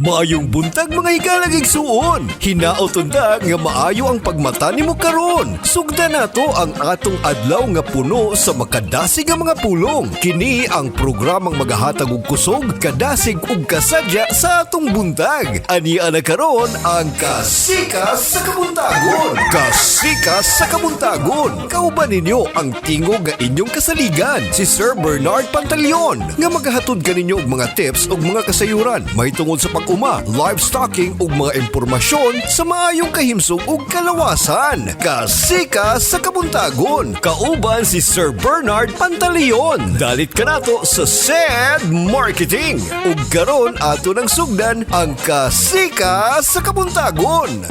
Maayong buntag mga hikalang igsuon. Hinaotonda nga maayo ang pagmata nimo karon. Sugda nato ang atong adlaw nga puno sa makadasig nga mga pulong. Kini ang programang magahatag og kusog, kadasig ug kasadya sa atong buntag. Ania na karon ang Kasikas sa Kabuntagon. Kasikas sa Kabuntagon. Kauban ninyo ang tingog nga inyong kasaligan, si Sir Bernard Pantaleon, nga magahatod kaninyo og mga tips ug mga kasayuran may tungod sa pag-uma, livestocking ug mga impormasyon sa maayong kahimsong ug kalawasan. Kasikas sa Kabuntagon. Kauban si Sir Bernard Pantaleon. Dalit ka nato sa SED Marketing. Ug karon ato nang sugdan ang Kasikas sa Kabuntagon.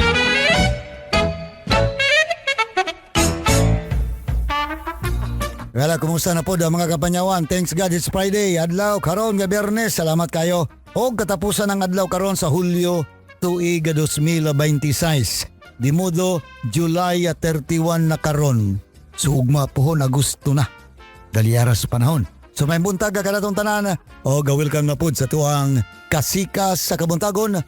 Wala, kumusta na po mga kapanyawan? Thanks God, it's Friday. Adlaw karon nga Biyernes. Salamat kayo. O katapusan ng adlaw karon sa Hulyo tuig 2026. Di modo July 31 na karon. Sugma pohon Agosto na. Daliara sa panahon. So may buntag ka kanatong tanan. O welcome na po sa tuang Kasikas sa Kabuntagon.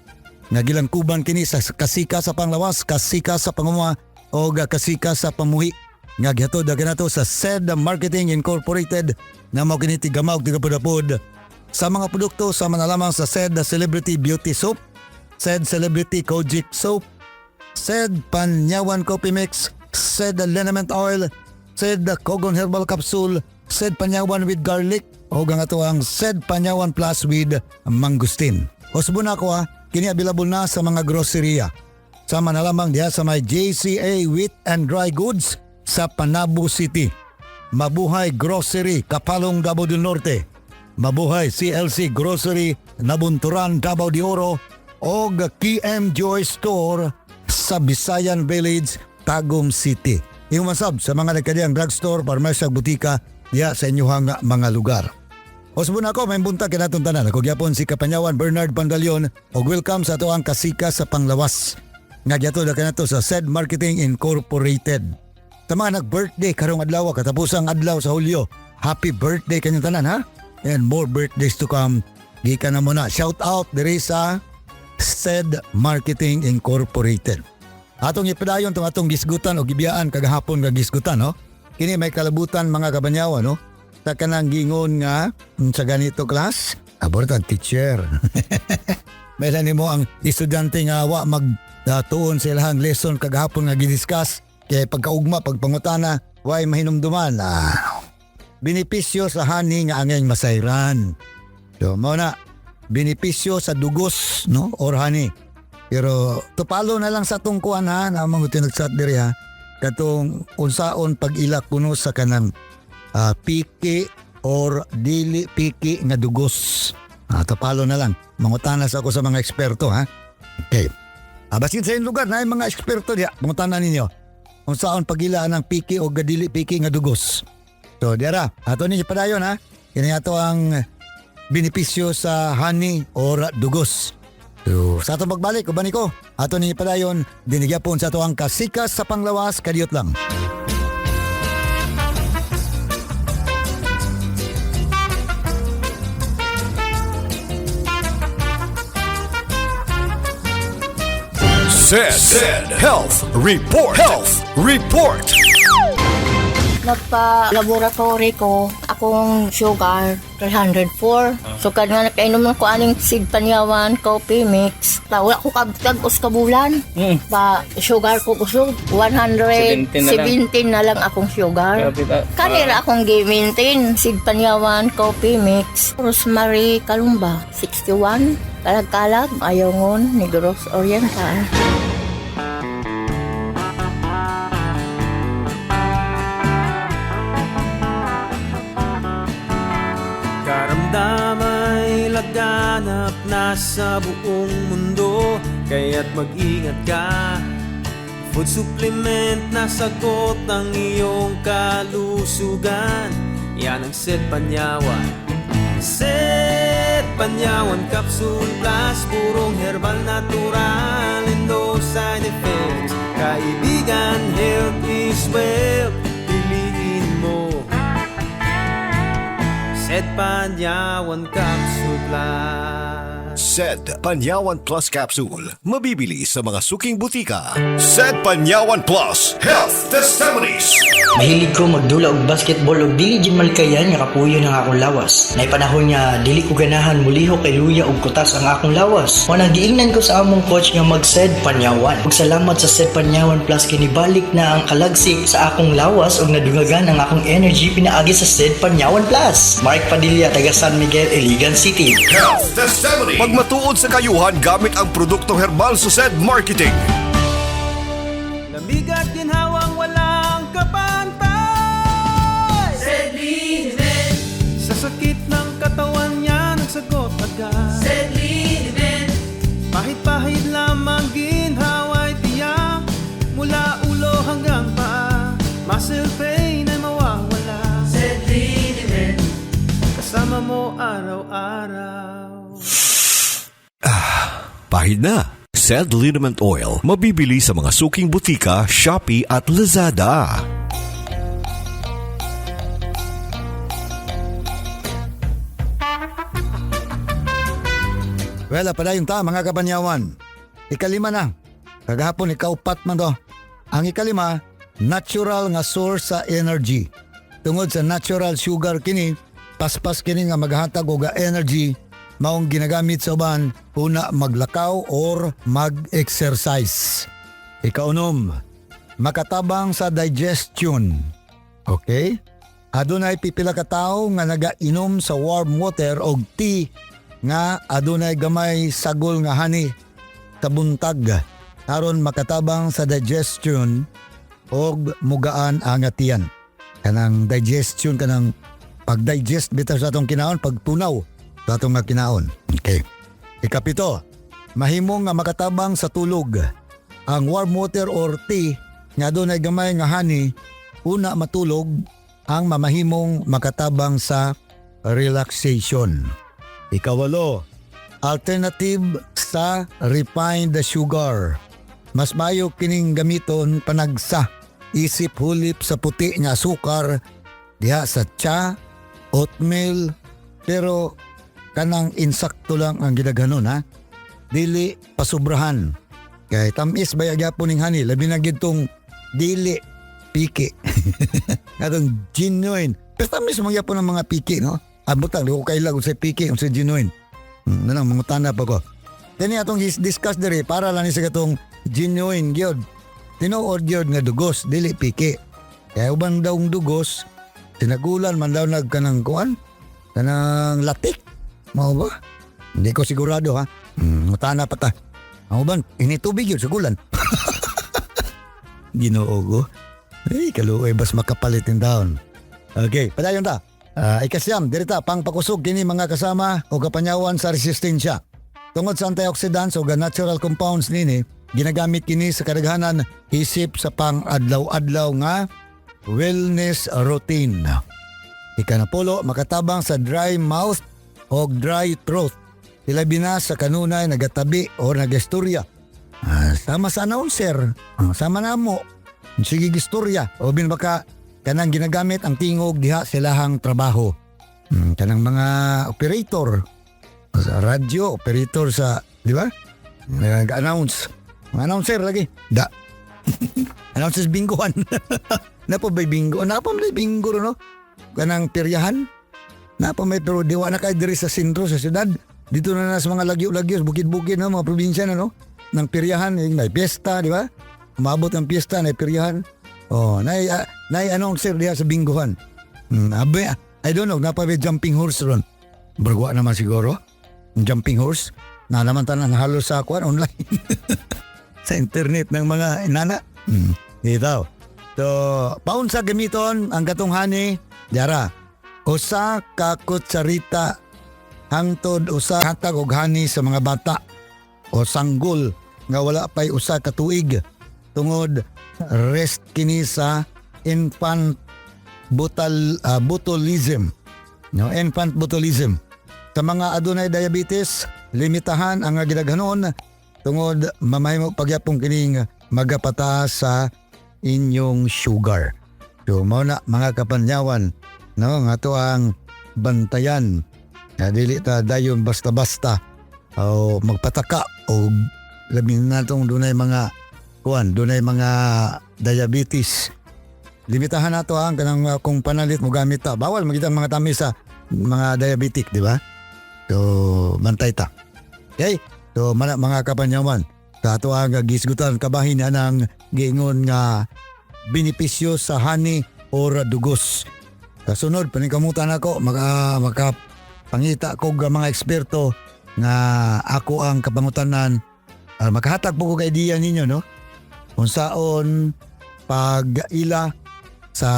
Nagilang kuban kini sa Kasikas sa Panglawas, Kasikas sa Panguma o Kasikas sa Pamuhi. Nga gihatod na to sa SED Marketing Incorporated na mao kini tigamawg tigapod sa mga produkto sa manalamang sa SED Celebrity Beauty Soap, SED Celebrity Kojic Soap, SED Panyawan Coffee Mix, SED Liniment Oil, SED Kogon Herbal Capsule, SED Panyawan with Garlic o nga to ang SED Panyawan Plus with Mangustin. Usbon ako kini available na sa mga groceria. Sama na lamang diha sa may JCA Wheat and Dry Goods sa Panabo City. Mabuhay Grocery, Kapalong, Davao del Norte. Mabuhay CLC Grocery, Nabunturan, Davao de Oro. O KM Joy Store sa Bisayan Village, Tagum City. Yung masab sa mga nagkadiyang drugstore, parmasya, butika, diya sa inyong mga lugar. Osbon ako, may buntag kinatong tanan. Ako gyapon si Kapanyawan Bernard Pantaleon o welcome sa ito ang Kasikas sa Panglawas. Nga gyato na kanato sa SED Marketing Incorporated. Sa mga nag-birthday karong adlaw, katapusang adlaw sa Hulyo, happy birthday kanyang tanan ha? And more birthdays to come. Gikan na muna. Shout out diri sa SED Marketing Incorporated. Atong ipadayon itong atong gisgutan o gibiyaan kagahapon nga gisgutan no? Kini may kalabutan mga kabanyawan no? Sa kanang gingon nga sa ganito class, abortan teacher. May mo ang estudyante nga wa magtuon sa ilang lesson kagahapon nga gidiscuss. Kaya pagkaugma, pagpangutana, way mahinumduman. Benepisyo sa hani nga angay masayran. So, na, benepisyo sa dugos, no? Or honey. Pero, tupalo na lang sa tungkuan ha, na mga tinagsat diri ha. Katong unsaon pag-ilak kuno sa kanang piki or dili piki nga dugos. Tupalo na lang. Mangutanas ako sa mga eksperto ha. Okay. Basin sa lugar na yung mga eksperto diya, mangutanan ninyo. Kung saan pagilaan ng piki o gadili piki nga dugos. So, diara, ato ninyo padayon ha. Kini ato ang benepisyo sa honey or dugos. So, sa ato magbalik, uban ko, ato ninyo padayon, dinigyapon sa ato ang Kasikas sa Panglawas, kadiyot lang. SED Health Report. Health Report. Nagpa-laboratory ko, akong sugar, 304. So, nga nakainom ko aning Sid Panyawan Coffee Mix. Wala ko kabtag-os kabulan. Ba, sugar ko kusog. 117 na lang akong sugar. Kanira akong gi-maintain. Sid Panyawan Coffee Mix. Rosemary Kalumba, 61. Kalag-kalag, Ayongon, Negros Oriental. Karamdamay laganap na sa buong mundo, kaya't mag-ingat ka. Food supplement na sagot ng iyong kalusugan. Yan ang SED Panyawan. SED Panyawan Capsule Plus, purong herbal, natural and no side effects. Kaibigan, health is wealth, piliin mo SED Panyawan Capsule Plus. SED Panyawan Plus Capsule. Mabibili sa mga suking butika. SED Panyawan Plus Health Testimonies. Mahilig ko magdula og basketball og dili gid malkayan nga kapuyo ng akong lawas. Nay panahon nga dili ko ganahan muliho kay luya og kutas ang akong lawas. Mo nang giingnan ko sa among coach nga mag-SED Panyawan. Ug salamat sa SED Panyawan Plus kini balik na ang kalagsik sa akong lawas ug nadungagan ang akong energy pinaagi sa SED Panyawan Plus. Mark Padilla, taga San Miguel, Iligan City. Health Testimony. Pagmatuod sa kayuhan gamit ang produktong herbal sa SED Marketing. Lamig at ginhawang walang kapantay. Sedlin, Sa sakit ng katawan niya nagsagot agad. Sedlin, Pahit-pahit lamang ginhawa'y tiyak. Mula ulo hanggang paa, muscle pain ay mawawala. Sedlin, Kasama mo araw-araw. Pahid na. SED Liniment Oil. Mabibili sa mga suking butika, Shopee at Lazada. Well, padayon ta mga kabanyawan. Ikalima na. Kagahapon ikaupat man to. Ang ikalima, natural nga source sa energy. Tungod sa natural sugar kini, paspas kini nga maghatag og energy maong ginagamit sa uban una maglakaw or mag-exercise. Ikaunom, makatabang sa digestion. Okay? Adunay pipila ka tawo nga nagainom sa warm water og tea nga adunay gamay sagol nga honey sa buntag aron makatabang sa digestion og mugaan ang atiyan. Kanang digestion, kanang pag-digest bitaw sa atong kinaon, pagtunaw sa atong nga kinaon. Okay. Ikapito, mahimong nga makatabang sa tulog. Ang warm water or tea nga adunay gamay nga honey una matulog ang mamahimong makatabang sa relaxation. Ikawalo, alternative sa refined sugar. Mas mayo kining gamiton panagsa isip hulip sa puti nga asukar diha sa tsa, oatmeal, pero kanang insakto lang ang gidaghanon ha. Dili pasubrahan. Kay tamis ba gyapon ning honey, labi na gid tong dili piki. Atong genuine. Pero tamis man gyapon ang mga piki, no? Abutang di ko kailag sa piki sa genuine. Nanang mga tanda pa ko. Kani atong discuss diri para lang ni sa katong genuine gyud. Tinuod gyud nga dugos dili piki. Kaya uban daw dugos sinagulan man daw nagkanang kuan, kanang latik. Mao ba? Hindi ko sigurado ha. Mutana pa ta. Mao ban ini tubig yun sigulan. Ginoo ko. Ay kaluoy bas makapalit in down. Okay, padayon ta. Ikasyam, dirita pang pakusog kini mga kasama o kapanyawan sa resistensya. Tungod sa antioxidants o natural compounds nini, ginagamit kini sa kadaghanan isip sa pang-adlaw-adlaw nga wellness routine. Ikanapulo, makatabang sa dry mouth o dry throat. Ilabi na sa kanunay nagatabi o nagastorya. Sama sa announcer, sama na mo. Sige gistorya o bin baka kanang ginagamit ang tingog diha silahang trabaho. Kanang mga operator sa radyo, operator sa, di ba? Nag-announce. Mga announcer lagi. Da. Announces bingohan. Napa may bingo? Napa may bingo no? Kanang peryahan? Napa may pero diwa na kay diri sa sentro sa syudad. Dito na sa mga lagyo-lagyo, bukid-bukid no, mga probinsya na no. Nang peryahan, may piyesta, di ba? Umabot ang piyesta, na peryahan. Oh, nay announcer diha sa bingohan. I don't know, napa may jumping horse ron. Bargwa naman siguro. Jumping horse. Na naman tanan halos sa kuan online. Sa internet ng mga inana. Ito. So, paun sa gamiton ang gatong honey, Jara. Usa ka kutsarita hangtod usa hatag og honey sa mga bata o sanggol nga wala pay usa ka tuig tungod rest kini sa infant botulism. No, infant botulism. Sa mga adunay diabetes, limitahan ang gidaghanon tungod mamahimo pagyapong kining magapataas sa inyong sugar. So mao na mga kapanyawan, no, nga to ang bantayan. Dili ta dayon basta-basta o magpataka o labi na itong dunay mga dunay mga diabetes. Limitahan na to ang kanang kung panalit mo gamit ta. Bawal magitang mga tamis sa mga diabetic, di ba? So, bantay ta. Okay? So, mga kapanyawan, sa ato ang gisgutan kabahin na ng giingon nga benepisyo sa hani or dugos. Kasunod, panikamutan ako, makapangita ko ng mga eksperto nga ako ang kapangutanan. Makahatag po ko ka idea ninyo, no? Kung saan pag-ila sa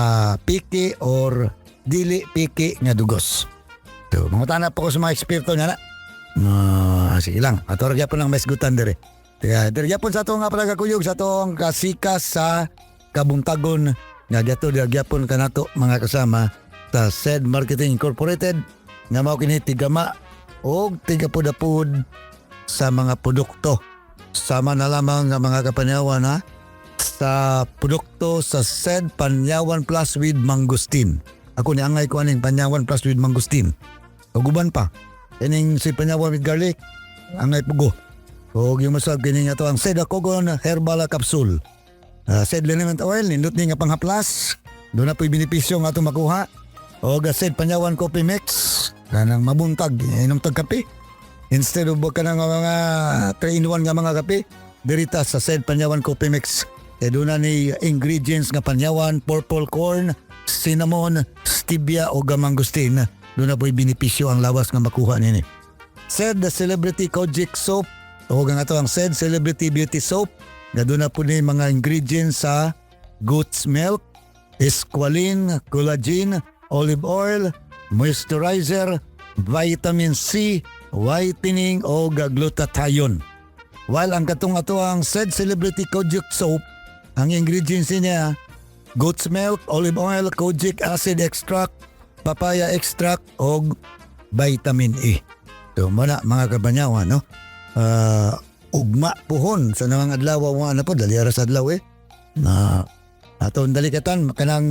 piki or dili piki nga dugos. So, mangutana po ko sa mga eksperto nga na. Sige lang. Ato rin po lang mesgutan dire. Kaya dire po sa ito nga pala kakuyog sa itong kasikas sa kabuntagon nga gato po ka nato mga kasama sa SED Marketing Incorporated nga mao kini tigama o tigapud-apud sa mga produkto. Sama na lamang nga mga kapanyawan ha sa produkto sa SED Panyawan Plus with Mangustin. Ako ni angay ko aning Panyawan Plus with Mangustin. Uguban pa. Kining si Panyawan with Garlic, angay pugo. O yung masag kining ato ang SED Akogon Herbal Capsule. SED Liniment Oil, nindot ni nga panghaplas. Doon na po'y benepisyo nga ito makuha. O SED Panyawan Coffee Mix, kanang mabuntag, inom tag kape. Instead of ka ng mga 3-in-1 nga mga kape, dirita sa SED Panyawan Coffee Mix. Doon na ni ingredients nga panyawan, purple corn, cinnamon, stevia o gamangustin. Doon na po'y benepisyo ang lawas nga makuha nini. SED the Celebrity Kojic Soap. O nga ito ang SED Celebrity Beauty Soap. Nga doon na po ni mga ingredients sa goat's milk, squalene, collagen, olive oil, moisturizer, vitamin C, whitening o glutathione. While ang katong ato ang SED Celebrity Kojic Soap, ang ingredients niya, goat's milk, olive oil, kojic acid extract, papaya extract, o vitamin E. So, mga kabanyawan, no? Ugma puhon sa namang adlaw, ano po, dali aras adlaw na atong dalikatan, kanang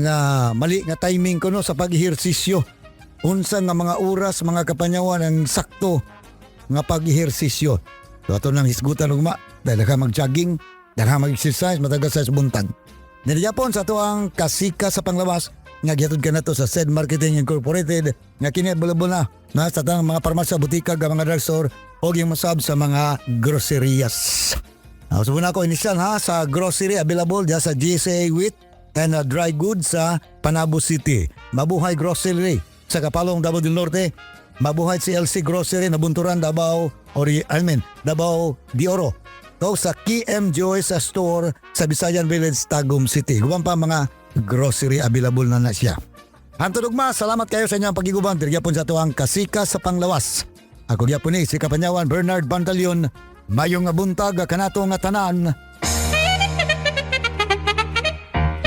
mali nga timing ko no, sa pag-ehersisyo. Unsa nga mga oras, mga kapanyawan, ang sakto nga pag-ehersisyo. So, ato nang hisgutan ugma, dahil ka mag-jogging, dahil ka mag-exercise, matagal sa buntag. Niliyapon sa ito ang kasika sa panglawas, nga gihatod ka na to sa SED Marketing Incorporated, nga kini-available na sa tang mga parmasya, butika, mga drugstore, o yung masab sa mga grocerías. So muna ko inisyal sa grocery, available diya sa GSA Wheat and Dry Goods sa Panabo City. Mabuhay Grocery sa Kapalong, Davao del Norte. Mabuhay CLC Grocery na Bunturan, Davao de Oro. So sa KM Joy sa store sa Bisayan Village, Tagum City. Guban pa mga grocery available na siya. Hanto dugma, salamat kayo sa inyong pagigubang. Dirgyapon sa tuwang kasika sa panglawas. Ako gyapon ni si Kapanyawan Bernard Pantalion. Mayong buntag kanato nga tanan.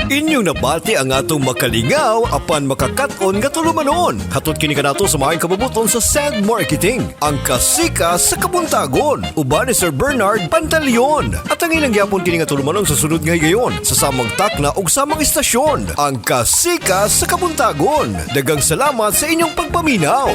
Inyong nabati ang atong makalingaw apan makakaton nga tulumanon. Hatod kini kanato sa maayong kabubuton sa SED Marketing, ang kasika sa kabuntagon. Uban ni Sir Bernard Pantalion. At ang ilang gyapon kini nga tulumanon sa sunod nga higayon sa samang takna ug samang istasyon. Ang kasika sa kabuntagon. Dagang salamat sa inyong pagpaminaw.